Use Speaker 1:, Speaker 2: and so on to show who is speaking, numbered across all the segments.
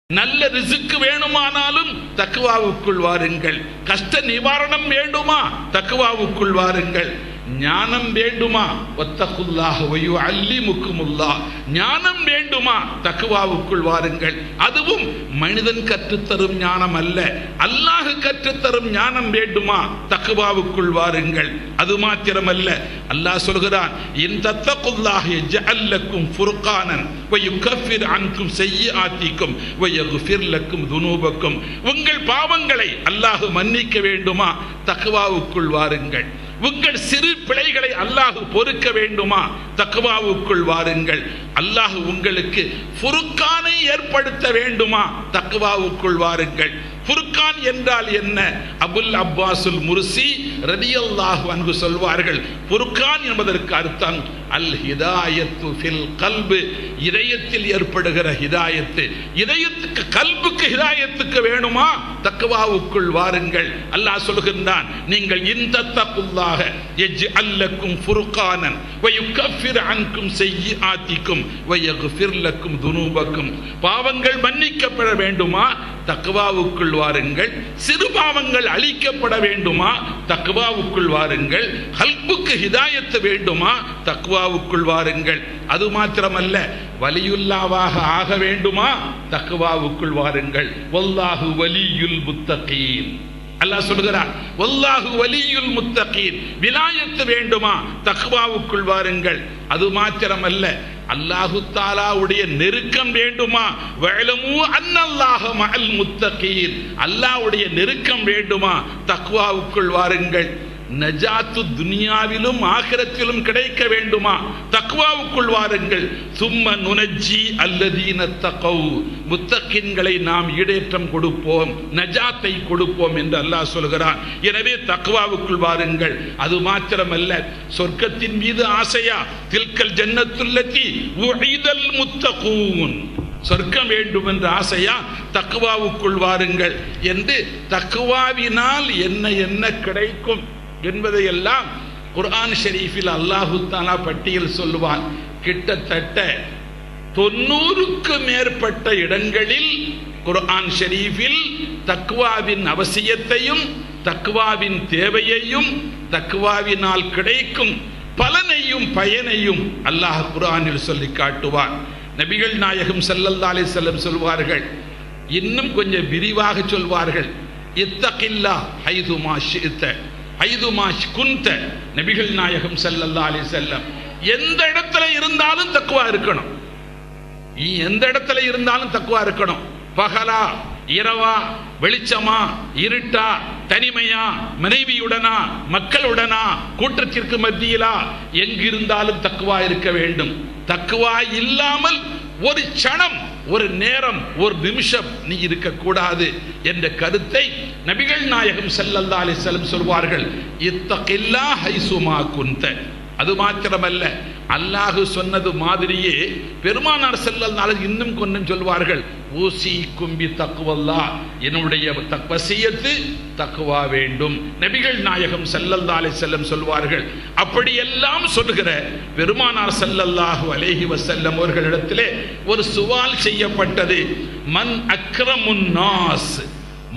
Speaker 1: நல்ல ரிஸ்க் வேணுமானாலும் தக்வாவுக்குள் வாருங்கள். கஷ்ட நிவாரணம் வேண்டுமா தக்வாவுக்குள் வாருங்கள். ஞானம் வேண்டுமா வத்தகுல்லாஹ் வயுஅல்லிமுக்குமுல்லாஹ், ஞானம் வேண்டுமா தக்வாவுக்குள் வாருங்கள். அதுவும் மனிதன் கற்றுத்தரும் ஞானம் அல்ல, அல்லாஹ் கற்றுத்தரும் ஞானம் வேண்டுமா தக்வாவுக்குள் வாருங்கள். அது மாத்திரமல்ல, அல்லாஹ் சொல்கிறான், இன் தத்தகுல்லாஹ் யஜ்அல் லக்கும் ஃபுர்கானன் வயுகஃபிர் அன்கும் ஸய்யிஆத்திக்கும் வயக்ஃபிர் லக்கும் துனூபக்கும். உங்கள் பாவங்களை அல்லாஹ் மன்னிக்க வேண்டுமா தக்வாவுக்குள் வாருங்கள். உங்கள் சிறு பிழைகளை அல்லாஹ் பொறுக்க வேண்டுமா தக்வாவுக்குள் வாருங்கள். அல்லாஹ் உங்களுக்கு ஃபுர்கானை ஏற்படுத்த வேண்டுமா தக்வாவுக்குள் வாருங்கள். ஃபுர்கான் என்றால் என்ன? அபுல் அப்பாசுல் முர்சி ரலியல்லாஹு அன்ஹு சொல்வார்கள், ஃபுர்கான் என்பதற்கு அர்த்தம் அல் ஹிதாயத்து ஃபில் கல்பு, இதயத்தில் ஏற்படுகிற ஹிதாயத்து. இதயத்துக்கு கல்புக்கு ஹிதாயத்துக்கு வேணுமா தக்வாவுக்குள் வாருங்கள். அல்லாஹ் சொல்கின்றான், நீங்கள் இன்தத்தகுல்லாஹ யஜ்அல் லக்கும் ஃபுர்கானன் வயுகஃபிர் அன்கும் ஸய்யிஆத்திக்கும் வயக்ஃபிர் லக்கும் துனூபக்கும். பாவங்கள் மன்னிக்கப்பட வேண்டுமா தக்வாவுக்குள் வாருங்கள். சிறு பாவங்கள் அழிக்கப்பட வேண்டுமா தக்வாவுக்குள் வாருங்கள். கல்புக்கு ஹிதாயத்து வேண்டுமா தக்வாவுக்குள் வாருங்கள். அது மாத்திரமல்ல, வலியுல்லாவாக ஆக வேண்டுமா தக்வாவுக்குள் வாருங்கள். வல்லாஹு வலியுல் முத்தகீன். அல்லாஹ் சொல்கிறார், வல்லாஹு வலியுல் முத்தகீன், விலாயத்து வேண்டுமா தக்வாவுக்குள் வாருங்கள். அது மாத்திரமல்ல, அல்லாஹு தஆலாவுடைய நெருக்கம் வேண்டுமா வஅலமு அன்னல்லாஹ மஅல் முத்தகீன், அல்லாஹ்வுடைய நெருக்கம் வேண்டுமா தக்வாவுக்குள் வாருங்கள். நஜாத்து துனியாவிலும் ஆகிரத்திலும் கிடைக்க வேண்டுமா தக்வாவுக்குள் வாருங்கள். சும்ம நுனஜ்ஜி அல்லதீன தகவ், முத்தகின்களை நாம் ஈடேற்றம் கொடுப்போம், நஜாத்தை கொடுப்போம் என்று அல்லாஹ் சொல்கிறான். எனவே தக்வாவுக்குள் வாருங்கள். அது மாத்திரமல்ல, சொர்க்கத்தின் மீது ஆசையா? தில்கல் ஜன்னத்துல்லதி உஇதல் முத்தகூன், சொர்க்கம் வேண்டும் என்ற ஆசையா? தக்வாவுக்குள் வாருங்கள் என்று தக்வாவினால் என்ன என்ன கிடைக்கும் என்பதையெல்லாம் குர்ஆன் ஷரீஃபில் அல்லாஹு தஆலா பட்டியல் சொல்லுவான். கிட்டத்தட்ட 90க்கு மேற்பட்ட இடங்களில் குர்ஆன் ஷரீஃபில் தக்வாவின் அவசியத்தையும் தக்வாவின் தேவையையும் தக்வாவினால் கிடைக்கும் பலனையும் பயனையும் அல்லாஹ் குர்ஆனில் சொல்லி காட்டுவான். நபிகள் நாயகம் ஸல்லல்லாஹு அலைஹி வஸல்லம் சொல்வார்கள், இன்னும் கொஞ்சம் விரிவாக சொல்வார்கள், இத்தகில்லாஹ் ஹைதுமா ஷிஅத ஐதுமா குந்த. நபிகள் நாயகம் ஸல்லல்லாஹு அலைஹி வஸல்லம் எந்த இடத்துல இருந்தாலும் தக்வா இருக்கணும். எந்த இடத்துல இருந்தாலும் தக்வா இருக்கணும். பகலா இரவா, வெளிச்சமா இருட்டா, தனிமையா, மனைவியுடனா, மக்களுடனா, கூட்டத்திற்கு மத்தியிலா, எங்கிருந்தாலும் தக்வா இருக்க வேண்டும். தக்வா இல்லாமல் ஒரு க்ஷணம், ஒரு நேரம், ஒரு நிமிஷம் நீ இருக்கக்கூடாது என்ற கருத்தை நபிகள் நாயகம் ஸல்லல்லாஹு அலைஹி வஸல்லம் சொல்வார்கள், இத்தகில்லாஹ் ஹைசுமா குந்த. அது மாத்திரமல்ல, அல்லாஹ் சொன்னது மாதிரியே பெருமானார் ஸல்லல்லாஹு அலைஹி இன்னும் கொஞ்சம் சொல்வார்கள், ஊசிக்கும் பி தக்வல்லாஹ், என்னுடைய வசியத்து தக்வா வேண்டும். நபிகள் நாயகம் ஸல்லல்லாஹு அலைஹி வஸல்லம் சொல்வார்கள். அப்படியெல்லாம் சொல்லுகிற பெருமானார் ஸல்லல்லாஹு அலைஹி வஸல்லம் அவர்களிடத்திலே ஒரு சுவால் செய்யப்பட்டது. மன் அக்ரமுன் நாஸ்,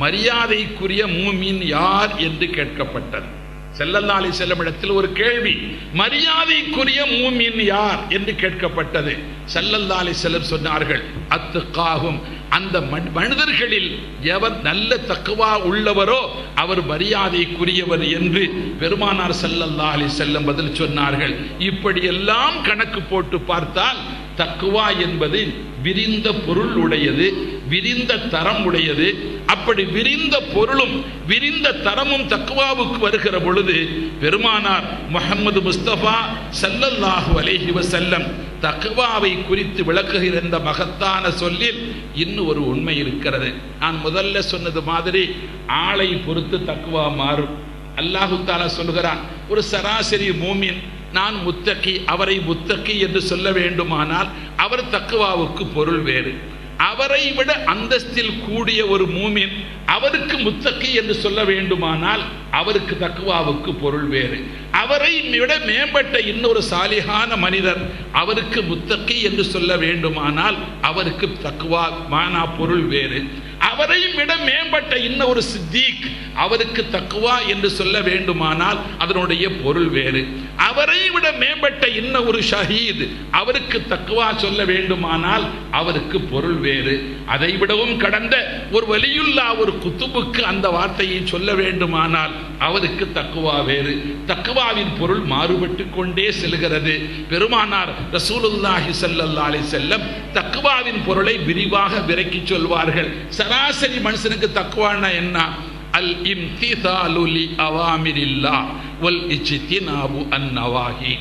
Speaker 1: மரியாதைக்குரிய மூமின் யார் என்று கேட்கப்பட்டது. ஸல்லல்லாஹு அலைஹி வஸல்லம் இடத்தில் ஒரு கேள்வி, மரியாதைக்குரிய மூமின் யார் என்று கேட்கப்பட்டது. ஸல்லல்லாஹு அலைஹி வஸல்லம் சொன்னார்கள், அத்தகாஹும், அந்த மனிதர்களில் எவர் நல்ல தக்வா உள்ளவரோ அவர் மரியாதைக்குரியவர் என்று பெருமானார் ஸல்லல்லாஹு அலைஹி வஸல்லம் பதில் சொன்னார்கள். இப்படியெல்லாம் கணக்கு போட்டு பார்த்தால் தக்வா என்பது விரிந்த பொருள் உடையது, விரிந்த தரம் உடையது. அப்படி விரிந்த பொருளும் விரிந்த தரமும் தக்வாவுக்கு வருகிற பொழுது பெருமானார் முஹம்மது முஸ்தபா ஸல்லல்லாஹு அலைஹி வஸல்லம் தக்வாவை குறித்து விளக்குகிற இந்த மகத்தான சொல்லில் இன்னும் ஒரு உண்மை இருக்கிறது. நான் முதல்ல சொன்னது மாதிரி ஆளை பொறுத்து தக்வா மாறும். அல்லாஹு தஆலா சொல்கிறான், ஒரு சராசரி மூமின் நான் முத்தகி, அவரை முத்தகி என்று சொல்ல வேண்டுமானால் அவர் தக்வாவுக்கு பொருள் வேறு. அவரை விட அந்தஸ்தில் கூடிய ஒரு மூமின் அவருக்கு முத்தகி என்று சொல்ல வேண்டுமானால் அவருக்கு தக்வாவுக்கு பொருள் வேறு. அவரை விட மேம்பட்ட இன்னொரு சாலிஹான மனிதர் அவருக்கு முத்தகி என்று சொல்ல வேண்டுமானால் அவருக்கு தக்வா மானா பொருள் வேறு. அவரை விட மேம்பட்ட இன்னொரு சித்தீக் அவருக்கு தக்வா என்று சொல்ல வேண்டுமானால் அதனுடைய பொருள் வேறு. அவரை விட மேம்பட்ட இன்னொரு ஷஹீத் அவருக்கு தக்வா சொல்ல வேண்டுமானால் அவருக்கு பொருள் வேறு. அதை விடவும் கடந்த ஒரு வலியுல்லா ஒரு குத்துபுக்கு அந்த வார்த்தையை சொல்ல வேண்டுமானால் அவருக்கு தக்வா வேறு. தக்வாவின் பொருள் மாறுபட்டு கொண்டே செல்கிறது. பெருமானார் ரசூலுல்லாஹி ஸல்லல்லாஹு அலைஹி வஸல்லம் தக்வாவின் பொருளை விரிவாக விளக்கி சொல்வார்கள். சராசரி மனுஷனுக்கு தக்வானா என்ன? அல் இம்திசாலு லி அவாமிரில்லாஹ் வல் இஜ்தினாபு அன் நவாஹி.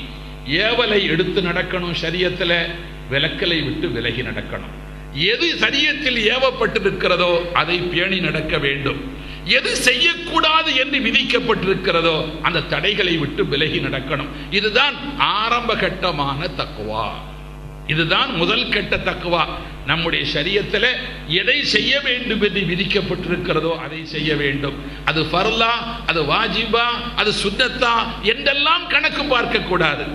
Speaker 1: ஏவலை எடுத்து நடக்கணும் ஷரியத்துல, விலக்கலை விட்டு விலகி நடக்கணும். எது சரியத்தில் ஏவப்பட்டிருக்கிறதோ அதை பேணி நடக்க வேண்டும். எது செய்யக்கூடாது என்று விதிக்கப்பட்டிருக்கிறதோ அந்த தடைகளை விட்டு விலகி நடக்கணும். இதுதான் ஆரம்ப கட்டமான தக்வா. இதுதான் முதல் கட்ட தக்வா. நம்முடைய ஷரியத்தில் எதை செய்ய வேண்டும் என்று விதிக்கப்பட்டிருக்கிறதோ அதை செய்ய வேண்டும். அது ஃபர்லா, அது வாஜிபா, அது சுன்னத்தா என்றெல்லாம் கணக்கு பார்க்க கூடாது.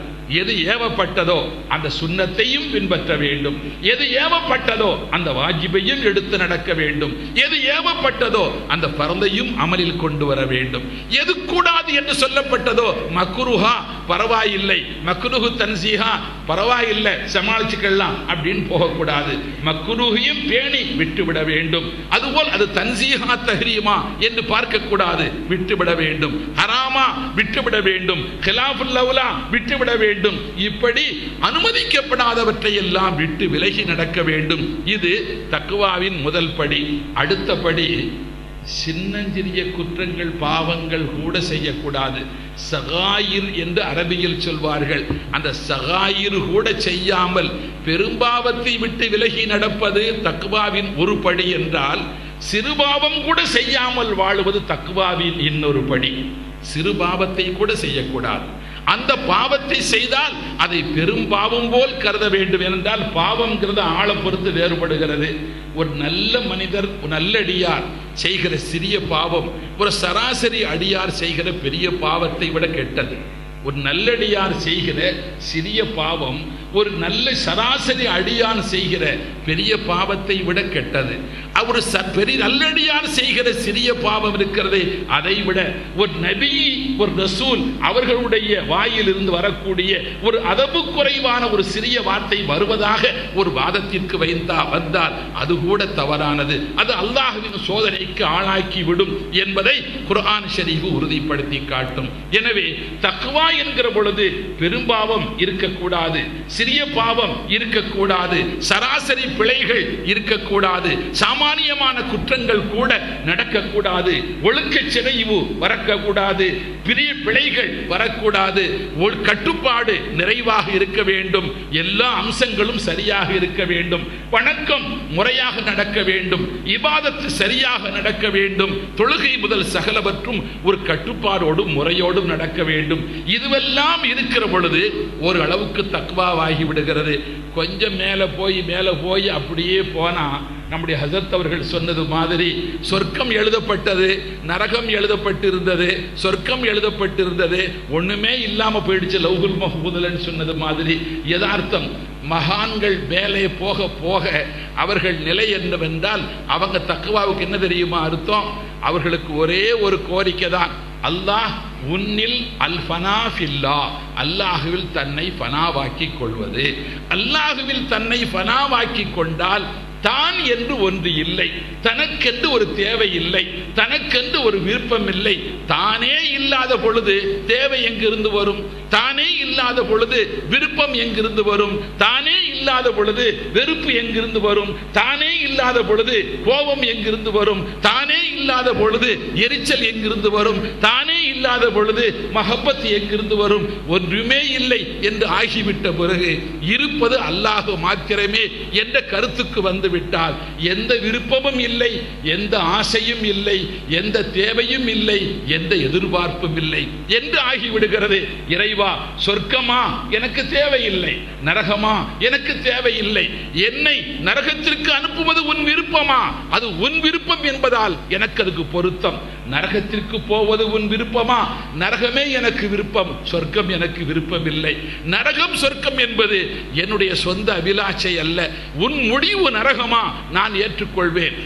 Speaker 1: எது ஏவப்பட்டதோ அந்த சுன்னத்தையும் பின்பற்ற வேண்டும். எது ஏவப்பட்டதோ அந்த வாஜிபையும் எடுத்து நடக்க வேண்டும். எது ஏவப்பட்டதோ அந்த ஃபர்லையும் அமலில் கொண்டு வர வேண்டும். எது கூடாது என்று சொல்லப்பட்டதோ மக்ரூஹா பரவாயில்லை, மக்ரூஹு தன்சீஹா பரவாயில்லை சமாளிச்சுக்கலாம் அப்படின்னு போகக்கூடாது. மக்ரூஹையும் பேணி விட்டுவிட வேண்டும். அதுபோல் அது தன்சீஹா தஹ்ரீமா என்று பார்க்க கூடாது, விட்டுவிட வேண்டும். ஹராமா விட்டுவிட வேண்டும். கிலாஃபுல் அவ்லா விட்டுவிட வேண்டும். இப்படி அனுமதிக்கப்படாதவற்றை எல்லாம் விட்டு விலகி நடக்க வேண்டும். இது தக்வாவின் முதல் படி. அடுத்த படி சின்னஞ்சிறிய குற்றங்கள் பாவங்கள் கூட செய்யக்கூடாது. சகாயிர் என்று அரபியில் சொல்வார்கள். அந்த சகாயிர் கூட செய்யாமல் பெரும்பாவத்தை விட்டு விலகி நடப்பது தக்வாவின் ஒரு படி என்றால், சிறுபாவம் கூட செய்யாமல் வாழுவது தக்வாவின் இன்னொரு படி. சிறுபாவத்தை கூட செய்யக்கூடாது. அந்த பாவத்தை செய்தால் அதை பெரும் பாவம் போல் கருத வேண்டும். என்றால் பாவம்ங்கிறது ஆளை பொறுத்து வேறுபடுகிறது. ஒரு நல்ல மனிதர், ஒரு நல்ல அடியார் செய்கிற சிறிய பாவம் ஒரு சராசரி அடியார் செய்கிற பெரிய பாவத்தை விட கெட்டது. ஒரு நல்லடியார் செய்கிற சிறிய பாவம் ஒரு நல்ல சராசரி அடியான் செய்கிற பெரிய பாவத்தை விட கெட்டது. அவர் பெரிய நல்லடியார் செய்கிற சிறிய பாவம் இருக்கிறது, அதை விட ஒரு நபி, ஒரு ரசூல் அவர்களுடைய வாயில் இருந்து வரக்கூடிய ஒரு அதபு குறைவான ஒரு சிறிய வார்த்தை வருவதாக ஒரு வாதத்திற்கு வந்தால் அது கூட தவறானது. அது அல்லாஹ்வின் சோதனைக்கு ஆளாக்கி விடும் என்பதை குர்ஆன் ஷரீஃப் உறுதிப்படுத்தி காட்டும். எனவே தக்வா என்கிற பொழுது பெரும்பாவம் இருக்கக்கூடாது, சிறிய பாவம் இருக்கக்கூடாது, சராசரி பிழைகள் இருக்கக்கூடாது, சாமானியமான குற்றங்கள் கூட நடக்கக்கூடாது, ஒழுக்க சிதைவு வரக்கூடாது, பெரிய பிழைகள் வரக்கூடாது, கட்டுப்பாடு நிறைவாக இருக்க வேண்டும், எல்லா அம்சங்களும் சரியாக இருக்க வேண்டும், வணக்கம் முறையாக நடக்க வேண்டும், இபாதத்து சரியாக நடக்க வேண்டும், தொழுகை முதல் சகலவற்றும் ஒரு கட்டுப்பாடோடும் முறையோடும் நடக்க வேண்டும். இதுவெல்லாம் இருக்கிற பொழுது ஒரு அளவுக்கு தக்வாவாகி விடுகிறது. கொஞ்சம் மேலே போய் அப்படியே போனா நம்முடைய ஹஸரத் அவர்கள் சொன்னது மாதிரி சொர்க்கம் எழுதப்பட்டது, நரகம் எழுதப்பட்டிருந்தது, சொர்க்கம் எழுதப்பட்டிருந்தது, ஒண்ணுமே இல்லாம போயிடுச்சு லௌஹுல் மஹ்பூதுலன்னு சொன்னது மாதிரி யதார்த்தம். மகான்கள் மேலே போக போக அவர்கள் நிலை என்னவென்றால் அவங்க தக்வாவுக்கு என்ன தெரியுமா அர்த்தம்? அவர்களுக்கு ஒரே ஒரு கோரிக்கை தான், அல்லாஹ் உன்னில் அல் ஃபனா ஃபில்லா, அல்லாஹுவில் தன்னை ஃபனாவாக்கி கொள்வது. அல்லாஹுவில் தன்னை ஃபனாவாக்கி கொண்டால் தான் என்று ஒன்று இல்லை, தனக்கென்று ஒரு தேவை இல்லை, தனக்கென்று ஒரு விருப்பம் இல்லை. தானே இல்லாத பொழுது தேவை எங்கிருந்து வரும்? தானே இல்லாத பொழுது விருப்பம் எங்கிருந்து வரும்? தானே இல்லாத பொழுது வெறுப்பு எங்கிருந்து வரும்? தானே இல்லாத பொழுது கோபம் எங்கிருந்து வரும்? தானே இல்லாத பொழுது எரிச்சல் எங்கிருந்து வரும்? தானே இல்லாத பொழுது மஹப்பத் எங்கிருந்து வரும்? ஒன்றுமே இல்லை என்று ஆகிவிட்ட பிறகு இருப்பது அல்லாஹ் மாத்திரமே என்ற கருத்துக்கு வந்துவிட்டால் எந்த விருப்பமும் இல்லை, எந்த ஆசையும் இல்லை, எந்த தேவையும் இல்லை, எந்த எதிர்பார்ப்பும் இல்லை என்று ஆகிவிடுகிறது. இறைவா, சொர்க்கமா எனக்கு தேவையில்லை, நரகமா எனக்கு தேவையில்லை, என்னை நரகத்திற்கு அனுப்புவது உன் விருப்பமா? அது உன் விருப்பம் என்பதால் எனக்கு அதுக்கு பொருத்தம். நரகத்திற்கு போவது உன் விருப்பமா? நரகமே எனக்கு விருப்பம், சொர்க்கம் எனக்கு விருப்பம் இல்லை. நரகம் சொர்க்கம் என்பது என்னுடைய சொந்த அபிலாஷை அல்ல. உன் முடிவு நரகமா? நான் ஏற்றுக்கொள்வேன்.